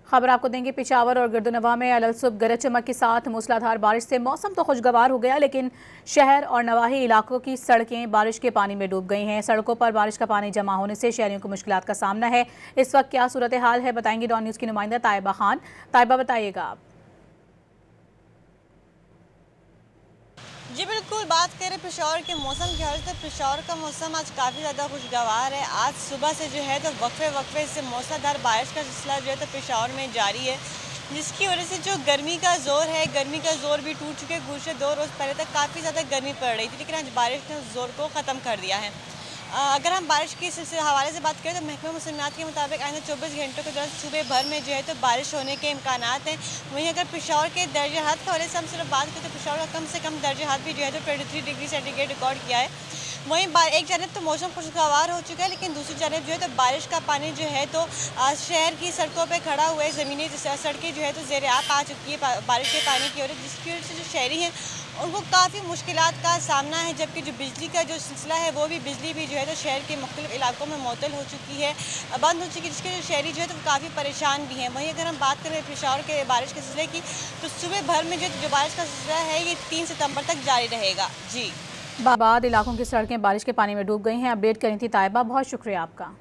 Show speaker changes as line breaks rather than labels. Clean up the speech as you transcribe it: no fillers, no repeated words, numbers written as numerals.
खबर आपको देंगे पेशावर और गिरदुनवा में अलसुब गरज चमक के साथ मूसलाधार बारिश से मौसम तो खुशगवार हो गया, लेकिन शहर और नवाही इलाकों की सड़कें बारिश के पानी में डूब गई हैं। सड़कों पर बारिश का पानी जमा होने से शहरियों को मुश्किलात का सामना है। इस वक्त क्या सूरत हाल है, बताएंगी डॉन न्यूज़ की नुमाइंदा ताइबा खान। ताइबा, बताइएगा आप।
जी बिल्कुल, बात करें पेशावर के मौसम की हालत, तो पेशावर का मौसम आज काफ़ी ज़्यादा खुशगवार है। आज सुबह से जो है तो वक्फे से मूसलाधार बारिश का सिलसिला जो है तो पेशावर में जारी है, जिसकी वजह से जो गर्मी का ज़ोर भी टूट चुके। गुज़श्ते 2 रोज़ पहले तक काफ़ी ज़्यादा गर्मी पड़ रही थी, लेकिन आज बारिश ने उस ज़ोर को ख़त्म कर दिया है। अगर हम बारिश के सिलसिले हवाले से बात करें तो महकमा मौसमियात के मुताबिक आइंदा 24 घंटों के दौरान सुबह भर में जो है तो बारिश होने के इम्कानात हैं। वहीं अगर पेशावर के दर्जा हद के हवाले से हम सिर्फ बात करें तो पेशावर का कम से कम दर्जा हद भी जो है तो 23 डिग्री सेंटीग्रेड रिकॉर्ड किया है। वहीं एक जानब तो मौसम खुशगवार हो चुका है, लेकिन दूसरी जानब जो है तो बारिश का पानी जो है तो शहर की सड़कों पर खड़ा हुआ है। ज़मीनी सड़कें जो है तो ज़ेर आब आ चुकी है बारिश के पानी की वजह, जिसकी वजह से जो शहरी हैं उनको काफ़ी मुश्किलात का सामना है। जबकि जो बिजली का जो सिलसिला है वो भी बिजली भी जो है तो शहर के मुख्तलिफ इलाकों में मुअत्तल हो चुकी है, बंद हो चुकी है, जिसके जो शहरी जो है तो काफ़ी परेशान भी हैं। वहीं अगर हम बात करें पेशावर के बारिश के सिलसिले की, तो सुबह भर में जो बारिश का सिलसिला है ये 3 सितंबर तक जारी रहेगा। जी,
बाद इलाकों की सड़कें बारिश के पानी में डूब गई हैं। अपडेट करी थी ताइबा, बहुत शुक्रिया आपका।